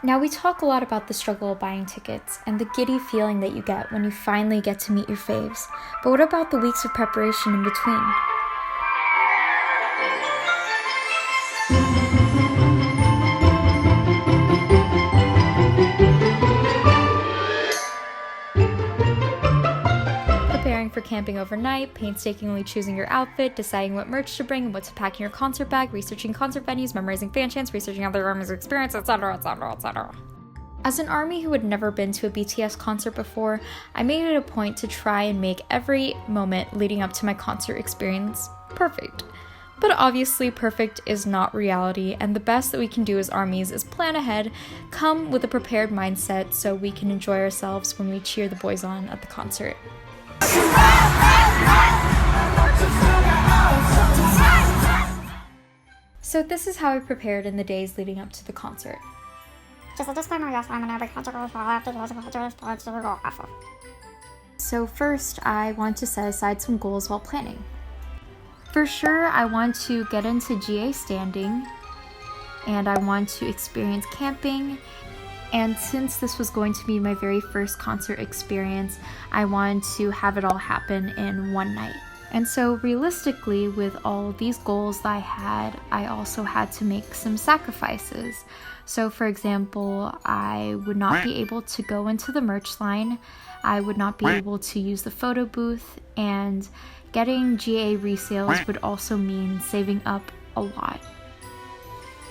Now, we talk a lot about the struggle of buying tickets and the giddy feeling that you get when you finally get to meet your faves. But what about the weeks of preparation in between? Preparing for camping overnight, painstakingly choosing your outfit, deciding what merch to bring and what to pack in your concert bag, researching concert venues, memorizing fan chants, researching other armies' experience, etc., etc., etc. As an ARMY who had never been to a BTS concert before, I made it a point to try and make every moment leading up to my concert experience perfect. But obviously, perfect is not reality, and the best that we can do as ARMYs is plan ahead, come with a prepared mindset so we can enjoy ourselves when we cheer the boys on at the concert. So this is how I prepared in the days leading up to the concert. Just a disclaimer, yes, I'm an avid concert goer, so I have to go to the concert, but here we go. So first, I want to set aside some goals while planning. For sure, I want to get into GA standing, and I want to experience camping. And since this was going to be my very first concert experience, I wanted to have it all happen in one night. And so realistically, with all these goals that I had, I also had to make some sacrifices. So for example, I would not be able to go into the merch line, I would not be able to use the photo booth, and getting GA resales would also mean saving up a lot.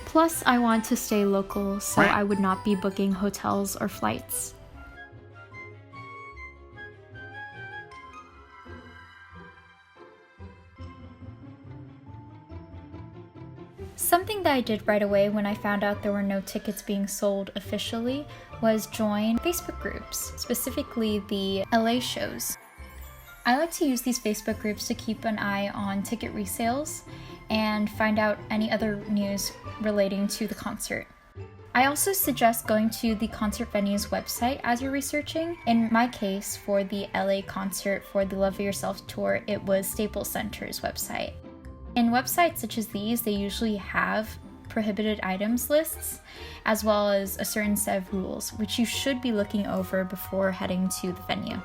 Plus, I want to stay local, so I would not be booking hotels or flights. Something that I did right away when I found out there were no tickets being sold officially was join Facebook groups, specifically the LA shows. I like to use these Facebook groups to keep an eye on ticket resales and find out any other news relating to the concert. I also suggest going to the concert venue's website as you're researching. In my case, for the LA concert for the Love Yourself tour, it was Staples Center's website. In websites such as these, they usually have prohibited items lists, as well as a certain set of rules, which you should be looking over before heading to the venue.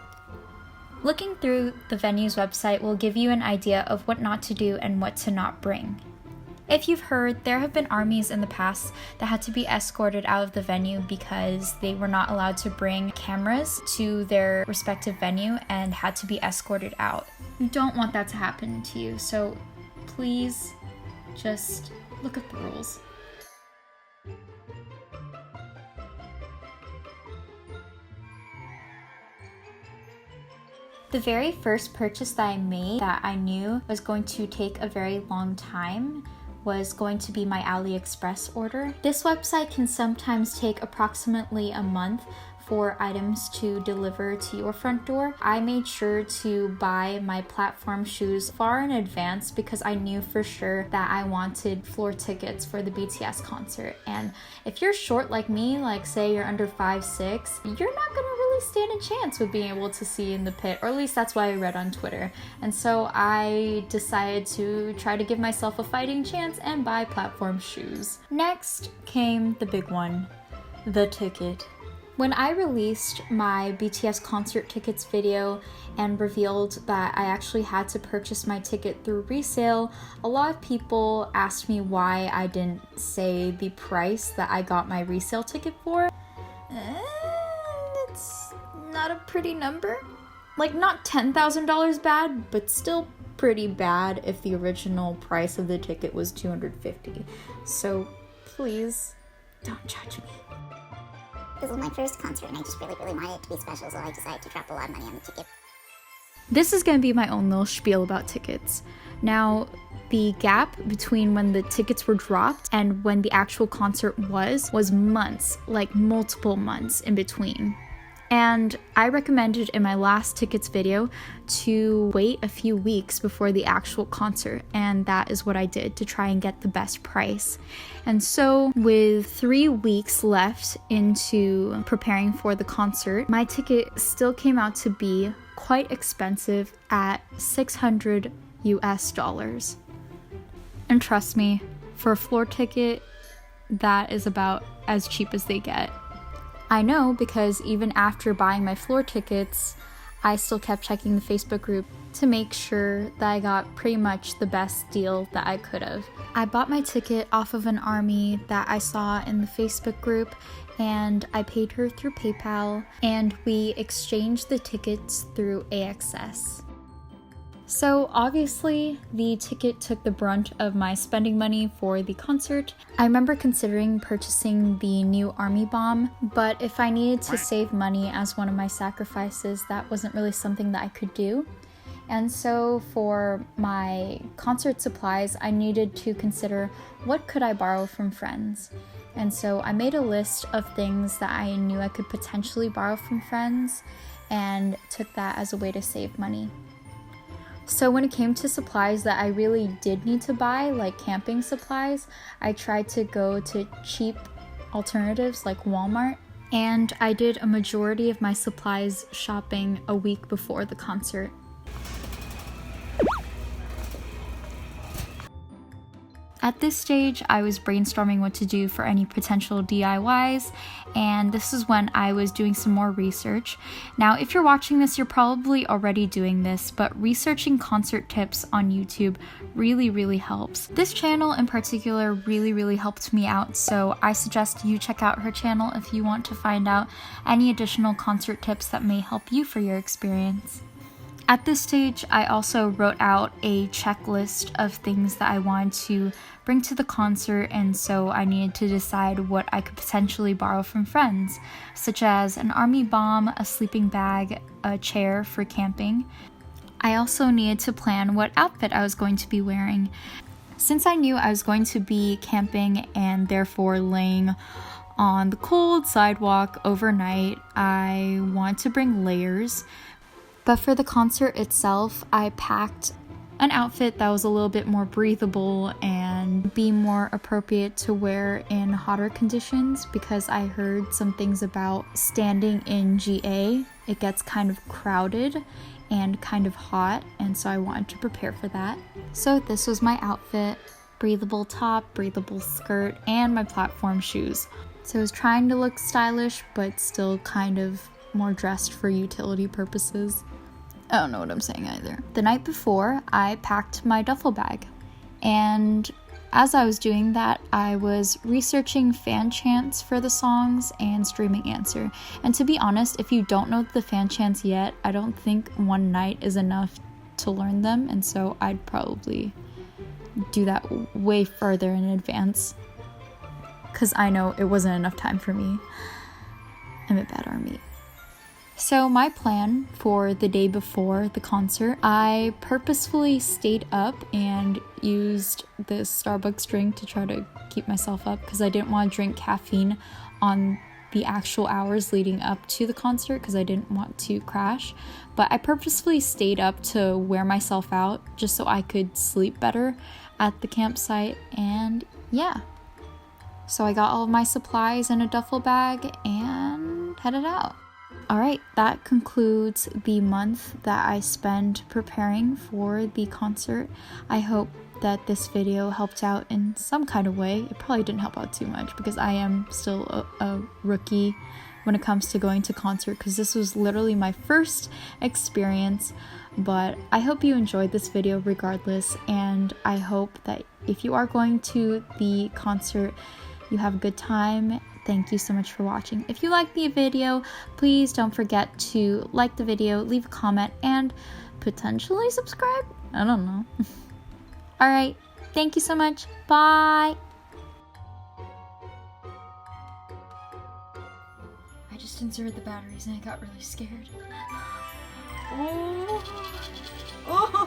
Looking through the venue's website will give you an idea of what not to do and what to not bring. If you've heard, there have been ARMYs in the past that had to be escorted out of the venue because they were not allowed to bring cameras to their respective venue and had to be escorted out. You don't want that to happen to you, so please just look at the rules. The very first purchase that I made that I knew was going to take a very long time was going to be my AliExpress order. This website can sometimes take approximately a month for items to deliver to your front door. I made sure to buy my platform shoes far in advance because I knew for sure that I wanted floor tickets for the BTS concert. And if you're short like me, like say you're under 5'6", you're not gonna really stand a chance with being able to see in the pit, or at least that's what I read on Twitter. And so I decided to try to give myself a fighting chance and buy platform shoes. Next came the big one, the ticket. When I released my BTS concert tickets video and revealed that I actually had to purchase my ticket through resale, a lot of people asked me why I didn't say the price that I got my resale ticket for. It's not a pretty number. Like, not $10,000 bad, but still pretty bad if the original price of the ticket was $250. So please don't judge me. This was my first concert and I just really wanted it to be special, so I decided to drop a lot of money on the ticket. This is going to be my own little spiel about tickets. Now, the gap between when the tickets were dropped and when the actual concert was months, like multiple months in between. And I recommended in my last tickets video to wait a few weeks before the actual concert, and that is what I did to try and get the best price. And so with 3 weeks left into preparing for the concert, my ticket still came out to be quite expensive at $600 US. And trust me, for a floor ticket, that is about as cheap as they get. I know because even after buying my floor tickets, I still kept checking the Facebook group to make sure that I got pretty much the best deal that I could have. I bought my ticket off of an ARMY that I saw in the Facebook group, and I paid her through PayPal, and we exchanged the tickets through AXS. So obviously the ticket took the brunt of my spending money for the concert. I remember considering purchasing the new ARMY bomb, but if I needed to save money as one of my sacrifices, that wasn't really something that I could do. And so for my concert supplies, I needed to consider what could I borrow from friends. And so I made a list of things that I knew I could potentially borrow from friends and took that as a way to save money. So when it came to supplies that I really did need to buy, like camping supplies, I tried to go to cheap alternatives like Walmart, and I did a majority of my supplies shopping a week before the concert. At this stage, I was brainstorming what to do for any potential DIYs, and this is when I was doing some more research. Now, if you're watching this, you're probably already doing this, but researching concert tips on YouTube really helps. This channel in particular really helped me out, so I suggest you check out her channel if you want to find out any additional concert tips that may help you for your experience. At this stage, I also wrote out a checklist of things that I wanted to bring to the concert, and so I needed to decide what I could potentially borrow from friends, such as an ARMY bomb, a sleeping bag, a chair for camping. I also needed to plan what outfit I was going to be wearing. Since I knew I was going to be camping and therefore laying on the cold sidewalk overnight, I wanted to bring layers. But for the concert itself, I packed an outfit that was a little bit more breathable and be more appropriate to wear in hotter conditions, because I heard some things about standing in GA. It gets kind of crowded and kind of hot, and so I wanted to prepare for that. So this was my outfit: breathable top, breathable skirt, and my platform shoes. So I was trying to look stylish, but still kind of more dressed for utility purposes. I don't know what I'm saying either. The night before, I packed my duffel bag, and as I was doing that, I was researching fan chants for the songs and streaming answer. And to be honest, if you don't know the fan chants yet, I don't think one night is enough to learn them, and so I'd probably do that way further in advance, because I know it wasn't enough time for me. I'm a bad ARMY. So my plan for the day before the concert, I purposefully stayed up and used this Starbucks drink to try to keep myself up, because I didn't want to drink caffeine on the actual hours leading up to the concert because I didn't want to crash. But I purposefully stayed up to wear myself out just so I could sleep better at the campsite, and yeah. So I got all of my supplies in a duffel bag and headed out. Alright, that concludes the month that I spent preparing for the concert. I hope that this video helped out in some kind of way. It probably didn't help out too much because I am still a rookie when it comes to going to concert, because this was literally my first experience. But I hope you enjoyed this video regardless, and I hope that if you are going to the concert, you have a good time. Thank you so much for watching. If you liked the video, please don't forget to like the video, leave a comment, and potentially subscribe? I don't know. Alright, thank you so much. Bye! I just inserted the batteries and I got really scared. Oh!